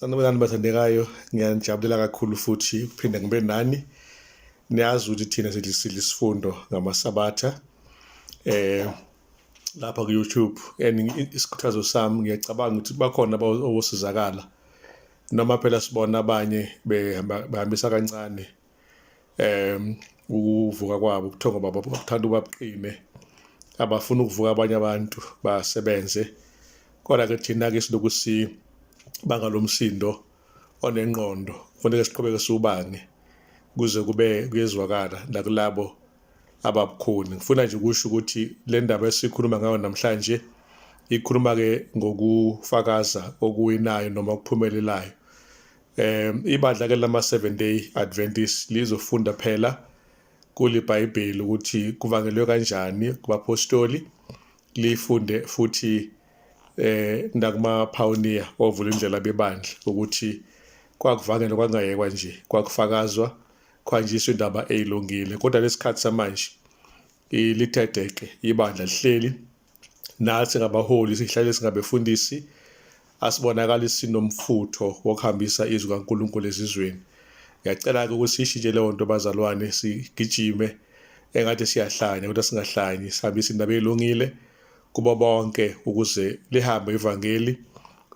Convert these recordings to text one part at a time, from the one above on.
Sanibonani bathandekayo, ngiyajabulela kakhulu futhi ukuphinda ngibe nani. Niyazi ukuthi thina sidla isifundo ngamasabatha lapha ku-YouTube, and isikhuthazo sami ngiyacabanga ukuthi bakhona osizakala noma phela sibona abanye behambisa kancane ukuvuka kwabo, ubuthongo babo babuthanda babuqine, abafuna ukuvuka abanye abantu basebenze. Kodwa-ke thina-ke silokhu sibanga lo msindo onengqondo, kufanele siqhubeke siwubange kuze kuyezwakala nakulabo ababukhuni. Ngifuna nje ukusho ukuthi le ndaba esikhuluma ngayo namhlanje ikhuluma-ke ngokufakaza okuwinayo noma okuphumelelayo. Ibandla-ke lama-7 Day Adventist lizofunda phela kule Bhayibheli ukuthi kuvangelwe kanjani kubapostoli, lifunde futhi nakuma-pioneer ovula indlela bebandla ukuthi kwakuvangelwa kwangayekwa nje, kwakufakazwa, khwanjiswa indaba eyilungile. Kodwa lesikhathi samanje lithedeke, ibandla lihleli nathi ngabaholi sihlale singabefundisi, asibonakala sinomfutho wokuhambisa izwi kaNkulunkulu ezizweni. Ngiyacela-ke ukuthi siyishintshe leyo nto bazalwane, sigijime engathi siyahlanya kodwa singahlanyi, sihambise indaba eyilungile kubo bonke ukuze lihambe ivangeli,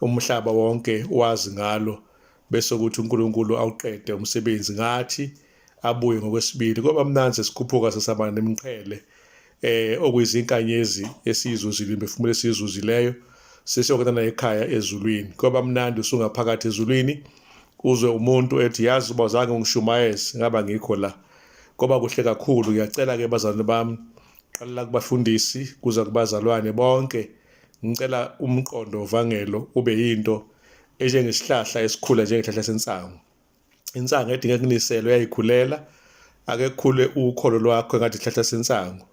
umhlaba wonke wazi ngalo, bese ukuthi uNkulunkulu awuqede umsebenzi ngathi abuye ngokwesibili. Ngoba mnandi sesikhuphuka sesaba nemqhele okuyizinkanyezi esiyizuzile, imiphefumulo esiyizuzileyo, sesiyokutana ekhaya ezulwini. Ngoba mnandi usungaphakathi ezulwini uzwe umuntu ethi, yazi uba uzange ungishumayeze ngaba ngikho la. Ngoba kuhle kakhulu. Ngiyacela-ke bazalwane bami, qalela kubafundisi kuza kubazalwane bonke, ngicela umqondo ovangelo ube yinto enjengesihlahla esikhula njengesihlahla sensangu. Insangu edinga ukuniselwa uyayikhulela, ake kukhule ukholo lwakho engathi isihlahla sensangu,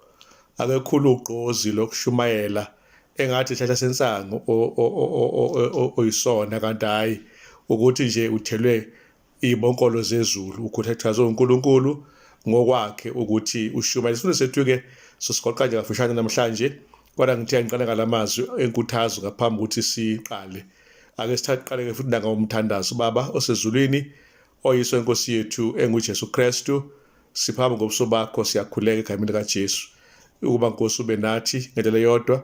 ake kukhule ugqozi lokushumayela engathi isihlahla sensangu oyisona, kanti hayi ukuthi nje uthelwe ibonkolo zezulu, ukhuthazwe uNkulunkulu ngokwakhe ukuthi ushumayele. Isifundo sethu-ke sosigoqa nje kafushane namhlanje, kodwa ngithe ngiqale ngalamazwi enkuthazo ngaphambi ukuthi siqale. Ake siqale-ke futhi nangomthandazo. Baba osezulwini, oyiswe Nkosi yethu enguJesu Kristu, siphambi ngobuso bakho siyakhuleka egameni likaJesu ukuba Nkosi ube nathi ngendlela yodwa,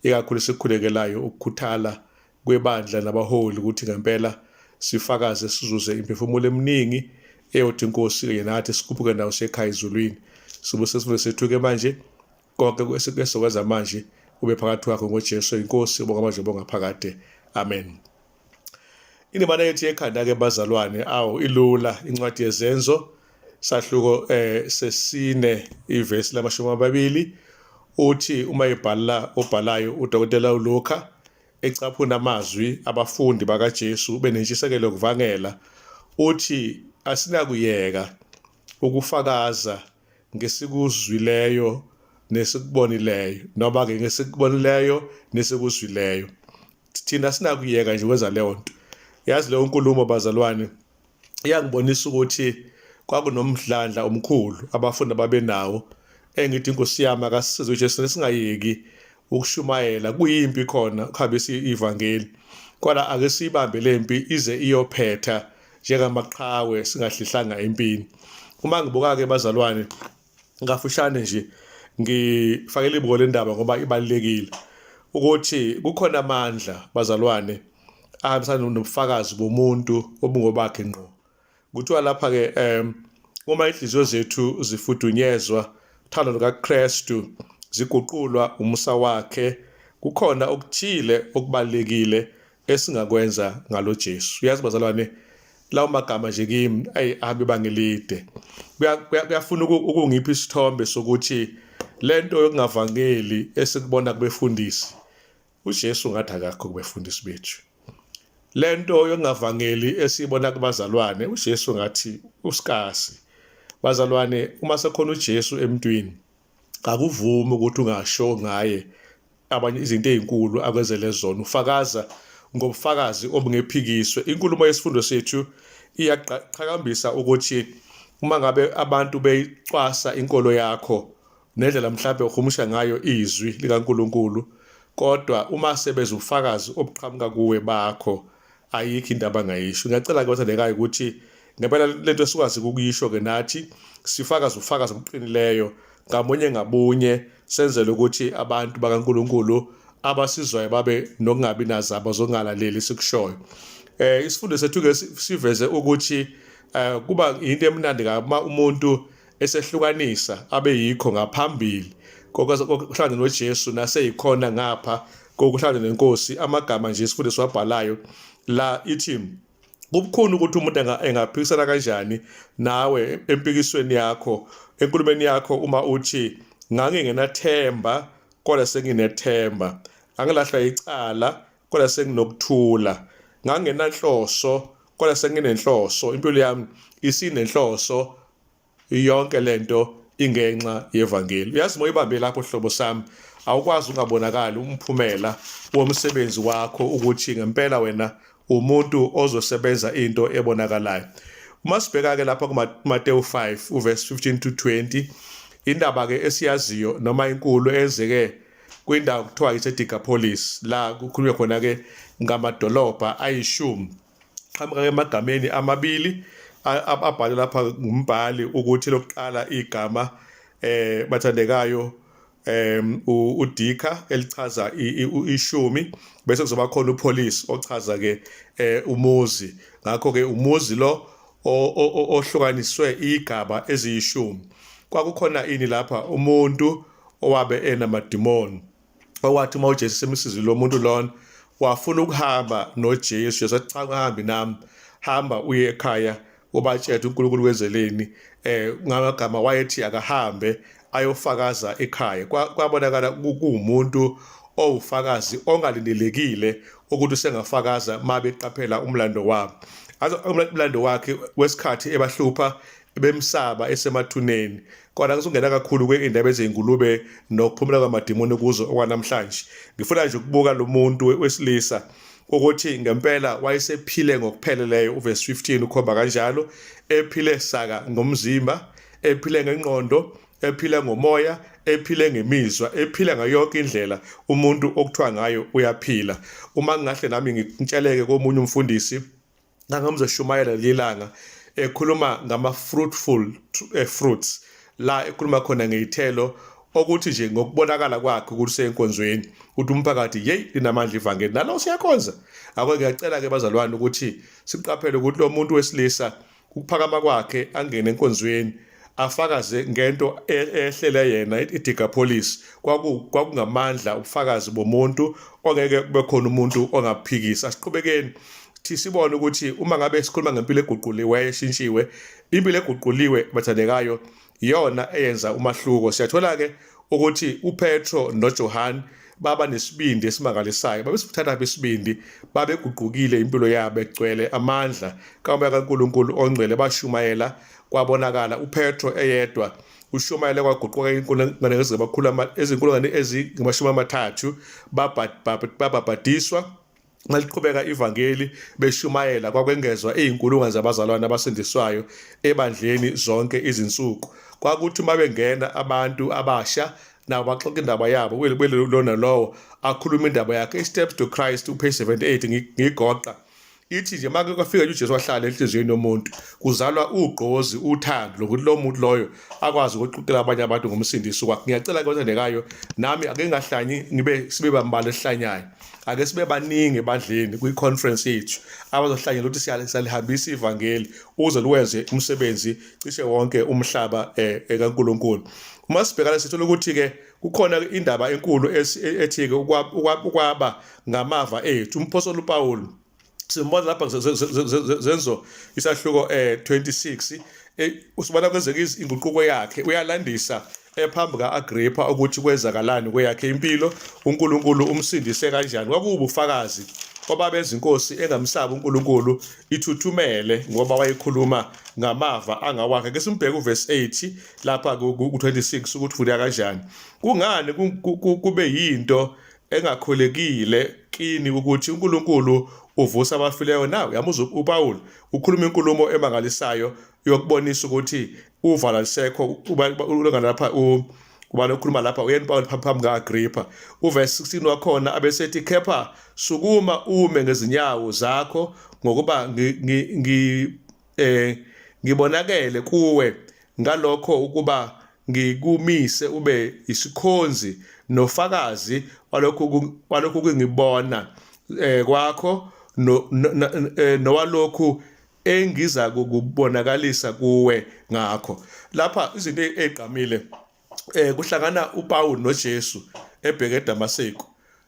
ikakhulu esikhulekelayo ukukhuthala kwebandla nabaholi ukuthi ngempela sifakaze sizuze imiphefumulo eminingi eyothi Nkosi kanye nathi sikhuphuke nawo sekhaya ezulwini. Sibuse isifundo sethu-ke manje, konke esokwenza manje ube phakathi kwakho ngoJesu inkosi, ubonga manje ubonga phakade. Amen. Indima yethu ekhanda-ke bazalwane, ilula. Incwadi yezenzo sahluko sesine ivesi la-20 uthi uma obhalayo udokotela uLuka ecaphuna amazwi abafundi bakaJesu benentshisekelo yokuvangela, uthi asinakuyeka ukufakaza ngesikuzwileyo nesikubonileyo, noma-ke ngesikubonileyo nesikuzwileyo. Thina sinakuyeka nje ukwenza leyo nto. Yazi leyo nkulumo bazalwane iyangibonisa ukuthi kwakunomdlandla omkhulu abafundi babenawo, engithi Nkosi yami akasisize uJesu singayeki ukushumayela. Kuyimpi khona ukuhambisa ivangeli, kodwa ake siyibambe le mpi ize iyophetha njengamaqhawe singahlihlanga empini. Uma ngibuka-ke bazalwane ngafushane nje, ngifakele ibuko lendaba ngoba ibalulekile ukuthi kukhona amandla bazalwane ahambisana nobufakazi bomuntu obungobakhe ngqo. Kuthiwa lapha-ke uma inhliziyo zethu zifudunyezwa uthando lukaKristu, ziguqulwa umusa wakhe, kukhona okuthile okubalulekile esingakwenza ngalo Jesu. Uyazi bazalwane, lawo magama nje kimi ahambe ibanga elide. Kuyafuna ukungipha isithombe sokuthi lento yokungavangeli esikubona kubefundisi, uJesu ngathi akakho kubefundisi bethu. Lento yokungavangeli esiyibona kubazalwane, uJesu ngathi usikasi. Bazalwane, uma sekhona uJesu emntwini, akuvumi ukuthi ungasho ngaye abanye izinto ezinkulu akwenzele zona. Ufakaza ngobufakazi obungephikiswe. Inkulumo yesifundo sethu iyaqhakambisa ukuthi uma ngabe abantu beyicwasa inkolo yakho nendlela mhlawumbe uhumusha ngayo izwi likaNkulunkulu, kodwa uma sebeza ubufakazi obuqhamuka kuwe bakho, ayikho indaba angayisho. Ngiyacela-ke bathandekayo ukuthi ngempela lento esikwazi ukuyisho-ke nathi sifakaze ufakazi obuqinileyo ngamunye ngabunye, senzele ukuthi abantu bakaNkulunkulu abasizwayo babe nokungabi nazaba zokungalaleli sikushoyo. Isifundo sethu-ke siveze ukuthi kuba into emnandi uma umuntu esehlukanisa abe yikho ngaphambili kokuhlangana noJesu naseyikhona ngapha kokuhlangana nenkosi. Amagama nje isifundo siwabhalayo la ithi kubukhulu ukuthi umuntu engaphikisana kanjani nawe empikisweni yakho, enkulumeni yakho, uma uthi ngangingenathemba kodwa senginethemba, angilahlwa icala kodwa senginokuthula, ngangenanhloso kodwa senginenhloso, impilo yami isinenhloso, yonke lento ingenxa yevangeli. Uyazi moyibambe lapho hlobo sami, awukwazi ungabonakala umphumela womsebenzi wakho ukuthi ngempela wena umuntu ozosebenza into ebonakalayo. Uma sibheka-ke lapha kuMateyu 5 uverse 15 to 20, indaba-ke esiyaziyo noma inkulu eyenzeke kwindawo kuthiwa ise-Decapolis, la kukhulunywa khona-ke ngamadolobha ayishumi. Qhamuka-ke emagameni amabili abhalwe lapha ngumbhali ukuthi lokuqala igama bathandekayo uDika elichaza ishumi, bese kuzoba khona uPolice ochaza-ke umuzi. Ngakho-ke umuzi lo ohlukaniswe igaba eziyishumi. Kwakukhona ini lapha umuntu owabe enamadimoni, owathi uma uJesu semsizile lo muntu lona wafuna ukuhamba noJesu. Jesu wathi cha, ungahambi nami, hamba uye ekhaya ubatshele uNkulunkulu wenzeleni. Ngamagama wayethi akahambe ayofakaza ekhaya. Kwabonakala kuwumuntu owufakazi ongalindelekile ukuthi usengafakaza mabeqaphela umlando wabo. Umlando wakhe wesikhathi ebahlupha bemsaba esemathuneni, kodwa kusungena kakhulu kweindaba ezeyingulube nokuphumula kwamadimoni kuzo okwanamhlanje. Ngifuna nje ukubuka lo muntu wesilisa ukuthi ngempela wayesephile ngokupheleleyo. Uverse 15 ukhomba kanjalo, ephile saka ngomzimba, ephile ngengqondo, ephile ngomoya, ephile ngemizwa, ephile ngayo yonke indlela umuntu okuthiwa ngayo uyaphila. Uma ngingahle nami ngitsheleke komunye umfundisi ngangomzeshumayela lilanga ekhuluma ngama-fruitful fruits, la ekhuluma khona ngeyithelo okuthi nje ngokubonakala kwakhe ukuthi senkonzweni ukuthi umphakathi linamandla ivangeli nalo siyakhonza. Akho ngiyacela-ke bazalwane ukuthi siqaphele ukuthi lo muntu wesilisa ukuphakama kwakhe angene enkonzweni afakaze ngento ehlele yena iDecapolis. Kwakungamandla ubufakazi bomuntu ongeke kube khona umuntu ongaphikisa. Siqhubekeni sibone ukuthi uma ngabe sikhuluma ngempilo eguquliwe eshintshiwe, impilo eguquliwe bathandekayo iyona eyenza umahluko. Siyathola-ke ukuthi uPetro noJohane baba nesibindi esimangalisayo, babesithatha besibindi, babeguqukile impilo yabo egcwele amandla kamoya kaNkulunkulu ongcwele, bashumayela. Kwabonakala uPetro eyedwa ushumayele kwaguquka inkulungwane ezinkulungwane ezingama-30 babhabhadiswa. Ngaliqhubeka ivangeli beshumayela, kwakwengezwa iy'nkulungwane zabazalwane abasindiswayo ebandleni zonke izinsuku. Kwakuthi uma bengena abantu abasha nabo baxoxa indaba yabo, lona lowo akhuluma indaba yakhe. I-Steps to Christ upage 78 ngigoqa ithi nje make kwafika uJesu wahlala enhliziyweni yomuntu kuzalwa ugqozi, uthando lokuthi lo muntu loyo akwazi ukuqoqela abanye abantu ngomsindisi wakhe. Ngiyacela kwethandekayo nami ake ngahlanyi sibe bambalwa esihlanyayo, ake sibe baningi ebandleni kwi-conference yethu abazohlanyela ukuthi siyalihambisa ivangeli uze luwenze umsebenzi cishe wonke umhlaba kaNkulunkulu. Uma sibhekana sithola ukuthi-ke kukhona indaba enkulu ethi-ke ukwaba ngamava ethu. Umpostoli uPawulu simbona lapha zenzo isahluko 26 usibona kwenzeka inguquko yakhe, uyalandisa phambi ka-Agrippa ukuthi kwenzakalani kweyakhe impilo, uNkulunkulu umsindise kanjani. Kwakubufakazi kwababenza inkosi engamsaba uNkulunkulu ithuthumele ngoba wayekhuluma ngamava angawakhe. Ke simbheke uverse 8 lapha ku-26 ukuthi futhi kanjani. Kungani kube yinto engakholekile kini ukuthi uNkulunkulu uvusa abafileyo? Nawe yamuzwa uPawulu ukhuluma inkulumo emangalisayo yokubonisa ukuthi uvala lisekho ulungana lapha kuba lokhuluma lapha uyena uPaul phambi ka-Agrippa. Uverse 16 wakhona abesethi, kepha sukuma ume ngezinyawo zakho ngokuba ngibonakele kuwe ngalokho ukuba ngikumise ube isikhonzi nofakazi walokhu kungibona kwakho nowalokhu engiza kukubonakalisa kuwe ngakho. Lapha izinto ezigqamile kuhlangana uPaul noJesu ebheke eDamaseko,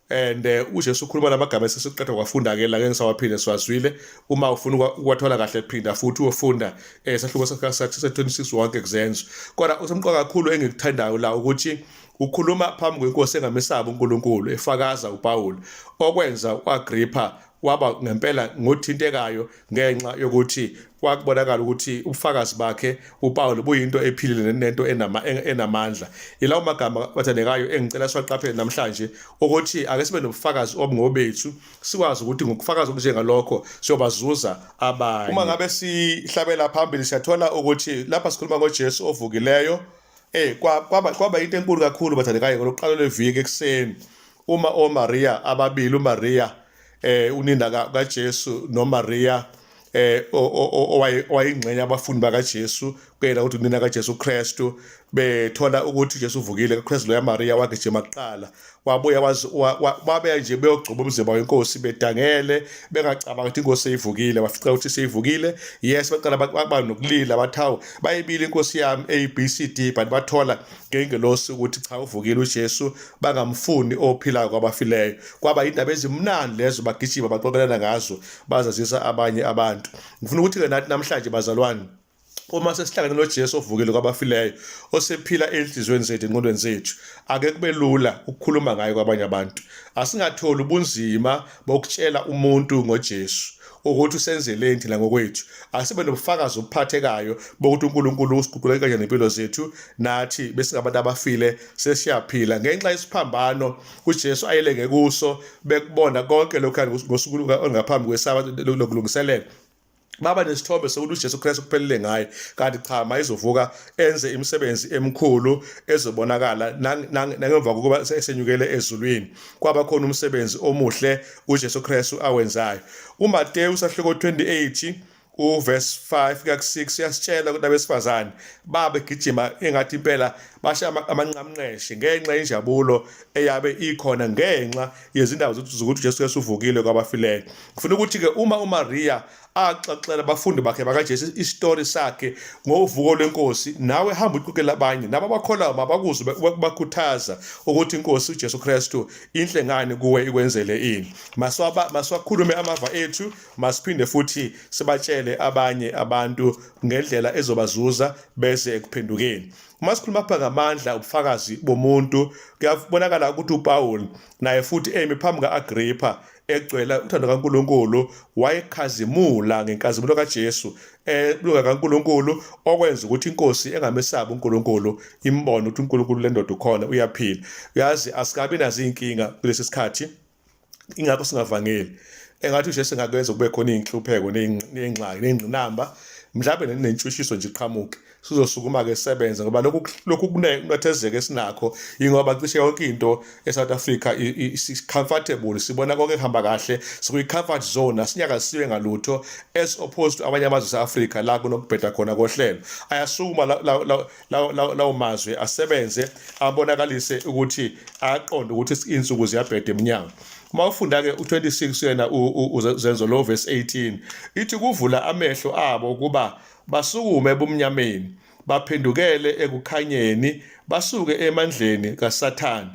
and uJesu ukhuluma lamagama esesiqeda kwafunda-ke la ngisawaphinda siwazwile. Uma ufuna ukwathola kahle phinda futhi uyofunda sahluko se-26 wonke kuzenzo. Kodwa usemqoka kakhulu engikuthandayo la ukuthi ukhuluma phambi kwenkosi engamesaba uNkulunkulu, efakaza uPaul, okwenza u-Agrippa waba ngempela ngothintekayo ngenxa yokuthi kwakubonakala ukuthi ubufakazi bakhe uPaul buyinto ephilile nento enamandla. Ilawo magama bathandekayo engicela siwaqaphele namhlanje ukuthi ake sibe nobufakazi obungobethu, sikwazi ukuthi ngokufakaza okunjengalokho siyobazuza abanye. Uma ngabe sihlabela phambili siyathola ukuthi lapha sikhuluma ngoJesu ovukileyo. Kwaba into enkulu kakhulu bathandekayo ngolokuqala leviki ekuseni, uma oMaria ababili, uMaria unina kaJesu noMaria owayingxenye abafundi bakaJesu, kuyena ukuthi unina kaJesu Kristu, bethola ukuthi uJesu uvukile. kaKristu loya Maria wagijima kuqala wabuya babeya nje beyogcoba umzimba wenkosi bedangele, bengacabanga ukuthi inkosi seyivukile. Bafica ukuthi seyivukile, yes, baqala baba nokulila bathawu bayibili inkosi yami ABCD, but bathola ngengelosi ukuthi cha uvukile uJesu, bangamfuni ophilayo kwabafileyo. Kwaba indaba ezimnandi lezo, bagijima baxoxelana ngazo, bazazisa abanye abantu. Ngifuna ukuthi-ke nathi namhlanje bazalwane, uma sesihlangene noJesu ovukile kwabafileyo, osephila enhlizweni zethu, engqondweni zethu, ake kube lula ukukhuluma ngayo kwabanye abantu. Asingatholi ubunzima bokutshela umuntu ngoJesu ukuthi usenzeleni thina ngokwethu. Asibe nobufakazi obuphathekayo bokuthi uNkulunkulu usiguqule kanje nempilo zethu, nathi besingabantu abafile sesiyaphila ngenxa yesiphambano uJesu ayelenge kuso, bekubona konke lokhu ngosuku olungaphambi kweSabatha lokulungiselela. Baba nesithombe sokuthi uJesu Kristu kuphelele ngaye, kanti cha, mayizovuka enze imisebenzi emkhulu ezobonakala nangemva kokuba esenyukele ezulwini. Kwaba khona umsebenzi omuhle uJesu Kristu awenzayo. uMateyu sahluko 28 uverse 5-6 yasitshela ukuthi abesifazane babegijima engathi impela basha amanqamnqeshe ngenxa yenjabulo eyabe ikhona ngenxa yezindaba zokuthi uJesu Kristu uvukile kwabafileyo. Ngifuna ukuthi-ke uma uMaria axoxela abafundi bakhe bakaJesu isitori sakhe ngovuko lwenkosi, nawe hamba uqoqele abanye nabo abakholwayo mabakuzwe bakhuthaza ukuthi inkosi uJesu Kristu inhle ngani kuwe, ikwenzele ini. Maswakhulume amava ethu, masiphinde futhi sibatshele abanye abantu ngendlela ezobazuza bese ekuphendukeni. Uma sikhuluma apha ngamandla ubufakazi bomuntu, kuyabonakala ukuthi uPaul naye futhi emi phambi ka-Agrippa egcwela uthando kaNkulunkulu, wayekhazimula ngenkazimulo kaJesu eluka kaNkulunkulu, okwenza ukuthi inkosi engamesabi uNkulunkulu, imbone ukuthi uNkulunkulu le ndoda ukhona, uyaphila. Uyazi asikabi nazo inkinga kulesi sikhathi, ingakho singavangeli. Engathi uJesu engakwenza kube khona inhlupheko nezingxaki nezingqinamba, mhlawumbe nentshishiso nje iqhamuke, sizosukuma-ke sebenza ngoba lokhu kunethezeke esinakho, ingoba cishe yonke into eSouth Africa is-comfortable, sibona konke kuhamba kahle, sikuyi-comfort zone, asinyakazisiwe ngalutho, as opposed to abanye amazwe ase-Afrika la kunokubheda khona kohlelo. Ayasukuma lawo mazwe asebenze, abonakalise ukuthi aqonde ukuthi insuku ziyabheda emnyango. Uma ufunda-ke u-26 yena uzenzo lo verse 18 ithi kuvula amehlo abo ukuba basukume ebumnyameni baphendukele ekukhanyeni, basuke emandleni kaSathane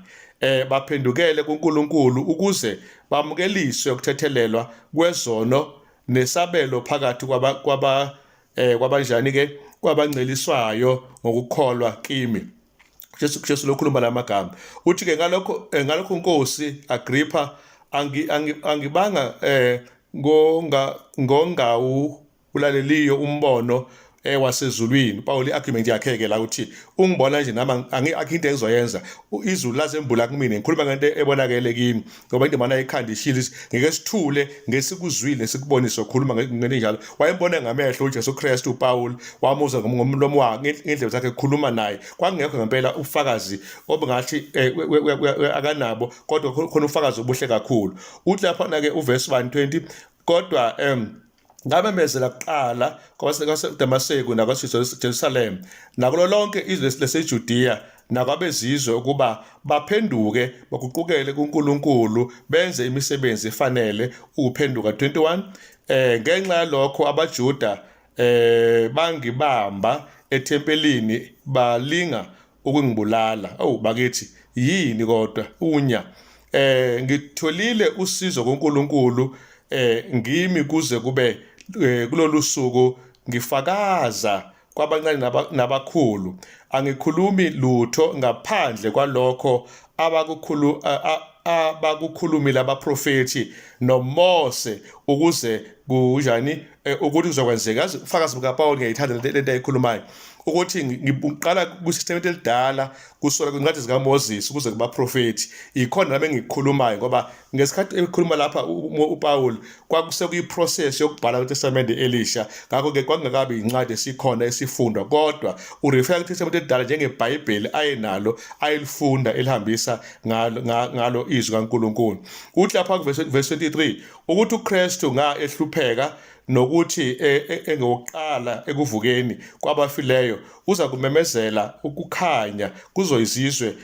baphendukele kuNkulunkulu ukuze bamukeliswe ukuthethelelwa kwezono nesabelo phakathi kwabanjani-ke kwabangceliswayo ngokukholwa kimi. Jesu lokhuluma lamagama uthi-ke ngalokho Nkosi Agrippa angibanga ngongawulaleliyo umbono wasezulwini. uPaul i-argument yakhe ke la uthi ungibona nje nami akho into engizoyenza, izulu lazembula kumina, ngikhuluma ngento ebonakele kimi ngoba into mana ikhanda ishila, ngeke sithule ngesikuzwile nesikubonise ukhuluma ngento enjalo. Wayembona ngamehlo uJesu Kristu uPaul, wamuza ngomlomo wakhe, ngendlela zakhe ukukhuluma naye. Kwakungekho ngempela ufakazi obungathi akanabo, kodwa khona ufakazi obuhle kakhulu. Uthi lapha ke uverse 120, kodwa ngabemezela kuqala kwaseDamaseko nakwaseJerusalem nakulo lonke izwe laseJudiya nakwabezizwe ukuba baphenduke baguqukele kuNkulunkulu benze imisebenzi efanele ukuphenduka. 21 ngenxa yalokho abaJuda bangibamba ethempelini balinga ukungibulala. Bakithi yini kodwa unya ngitholile usizo kuNkulunkulu ngimi kuze kube kulolu suku ngifakaza kwabancane nabakhulu, angikhulumi lutho ngaphandle kwalokho abakukhulumile abaprofethi noMose, ukuze kunjani ukuthi kuzokwenzeka. Ufakazi bukaPaul ngiyayithanda lento ayikhulumayo, ukuthi ngiqala kwisistemeti elidala kusola kwincwadi zikaMoses ukuze kubaprofethi. Ikhona nami engikukhulumayo ngoba ngesikhathi ekhuluma lapha uPaul kwakusekuyiprocess yokubhala kwiTestamente elisha, ngakho-ke kwakungakabi incwadi esikhona esifundwa, kodwa urefera kwiTestamente elidala njengeBhayibheli ayenalo ayelifunda elihambisa ngalo izwi kaNkulunkulu. Uthi lapha kuverse 23 ukuthi uKristu ehlupheka nokuthi engokuqala ekuvukeni kwabafileyo uza kumemezela ukukhanya kuzo izizwe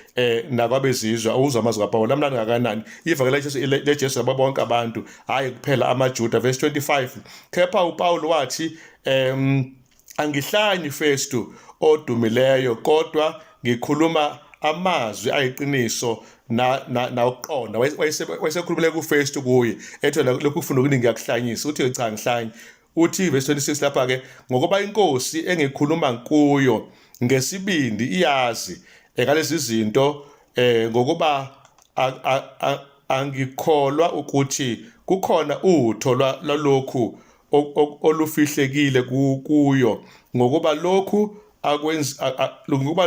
nakwabezizwe. Awuzwa amazwi kaPaul amnandi ngakanani, ivangeli leJesu labo bonke abantu, hayi kuphela amaJuda. Verse 25, kepha uPaul wathi angihlanyi Festu odumileyo, kodwa ngikhuluma amazwi ayiqiniso na uqonda. Wayesekhulumile kuFestu kuye ethi lokhu ufuna ukuthi ngiyakuhlanyisa. Uthi cha ngihlanyi. Uthi verse 26 lapha ke, ngokuba inkosi engikhuluma kuyo ngesibindi iyazi ngalezi zinto, ngokuba angikholwa ukuthi kukhona utho lalokhu olufihlekile kuyo, ngokuba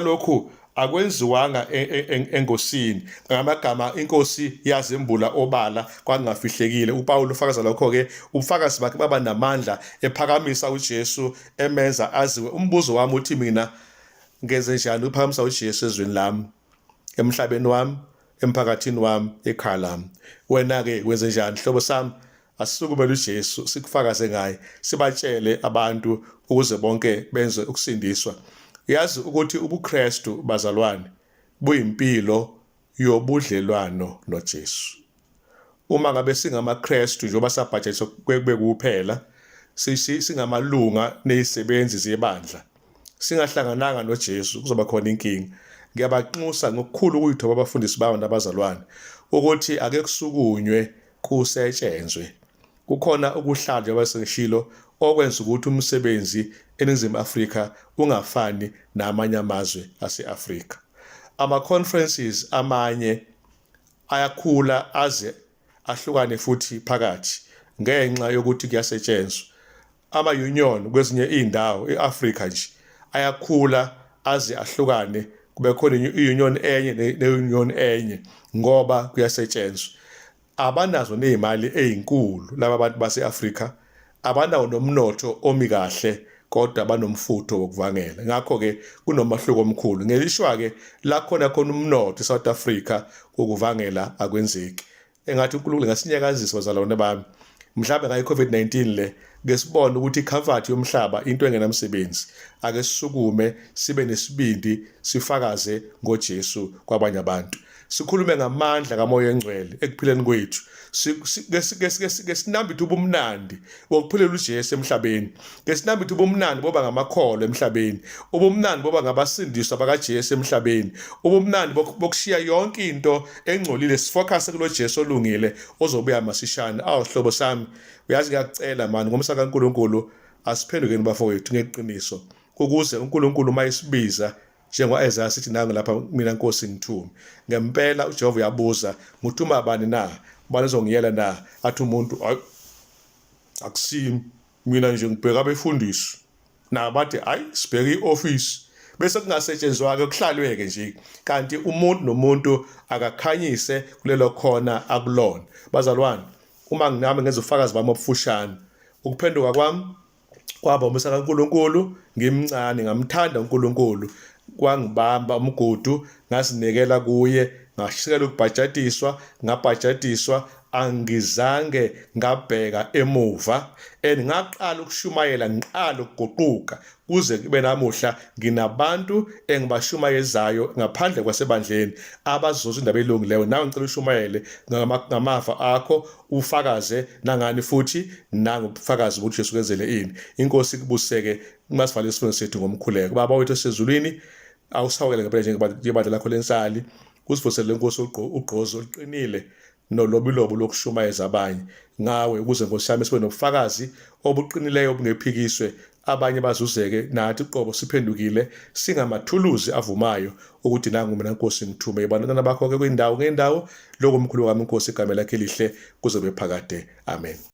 lokhu akwenziwanga enkosini. Ngamagama inkosi yazembula obala kwangafihlekile. uPaul ufakaza lokho-ke, ubufakazi bakhe baba namandla ephakamisa uJesu emenza aziwe. Umbuzo wami uthi mina ngenze njani uphakamisa uJesu ezweni lami, emhlabeni wami, emphakathini wami, ekhaya lami? Wena-ke wenze njani? Hlobo sami, asisukumele uJesu sikufakaze ngaye, sibatshele abantu ukuze bonke benze ukusindiswa. Yazi ukuthi ubuKristu, bazalwane, buyimpilo yobudlelwano noJesu. Uma ngabe singamaKristu njengoba sabhajethiswa kube kuphela, singamalunga nezisebenzi zebandla, singahlangananga noJesu, kuzoba khona inkinga. Ngiyabanxusa ngokukhulu ukuyithoba abafundisi bawo nabazalwane ukuthi ake kusukunywe kusetshenzwe. Kukhona ukuhlala njengoba sengishilo okwenza ukuthi umsebenzi eNingizimu Afrika ungafani namanye amazwe ase-Afrika. Ama-conferences amanye ayakhula aze ahlukane futhi phakathi ngenxa yokuthi kuyasetshenzwa. Ama-union kwezinye iy'ndawo e-Afrika nje ayakhula aze ahlukane, kube khona i-union enye ne-union enye ngoba kuyasetshenzwa. Abanazo ney'mali ey'nkulu laba bantu base-Afrika, abanawo nomnotho omi kahle, kodwa banomfutho wokuvangela. Ngakho-ke kunomahluko omkhulu. Ngelishwa-ke la khona umnotho eSouth Africa ukuvangela akwenzeki. Engathi uNkulunkulu ngasinyakazisa bazalwane bami, mhlawumbe ngayo i-COVID-19 le ngesibona ukuthi ikhamfathi yomhlaba into engenamsebenzi. Ake sisukume sibe nesibindi, sifakaze ngoJesu kwabanye abantu. Sikhulume ngamandla kaMoya eNgcwele ekuphileni kwethu. Ngesinambithe ubumnandi bokuphilela uJesu emhlabeni. Ngesinambithe ubumnandi boba ngamakholwa emhlabeni. Ubumnandi boba ngabasindiswa bakaJesu emhlabeni. Ubumnandi bokushiya yonke into engcolile, sifocus kulo Jesu olungile ozobuya masishane. Hlobo sami, uyazi ngiyakucela mani ngomsa kaNkulunkulu, asiphendukeni bafowethu ngeqiniso ukuze uNkulunkulu mayisibiza njengoba Isaiah sithi nangu lapha, mina Nkosi ngithume. Ngempela uJehova uyabuza, ngithuma bani na? Bani ezongiyela na? Athi umuntu, akusimi mina nje ngibheka abefundisi. nabathi hayi sibheke i-office, bese kungasetshenzwa-ke kuhlalwe-ke nje, kanti umuntu nomuntu akakhanyise kulelo khona akulona. Bazalwane, uma nginami ngenza ubufakazi bami obufushane, ukuphenduka kwami kwaba umisa kaNkulunkulu ngimncane, ngamthanda uNkulunkulu, kwangibamba umgudu, ngasinikela kuye, ngashisekela ukubhajatiswa, ngabhajatiswa, angizange ngabheka emuva, and ngaqala ukushumayela, ngiqala ukuguquka, kuze kube namuhla nginabantu engibashumayezayo ngaphandle kwasebandleni abazuza indaba elungileyo. Nawe ngicela ushumayele ngamava akho, ufakaze nangani futhi nangobufakazi ukuthi Jesu kwenzele ini. Inkosi ikubuseke, masivale isifundo sethu ngomkhuleko. Baba wethu osezulwini, awusawukele ngempela njengebandla lakho lensali, usivusele Nkosi ugqozi oluqinile nolobilobo lokushumayeza abanye ngawe, ukuze Nkosi yami sibe nobufakazi obuqinileyo obungephikiswe, abanye bazuzeke, nathi qobo siphendukile, singamathuluzi avumayo ukuthi nangu mina Nkosi ngithume abantwana bakho-ke kwindawo ngendawo. Lokho mkhulu wami Nkosi, igama lakhe lihle kuze kube phakade. Amen.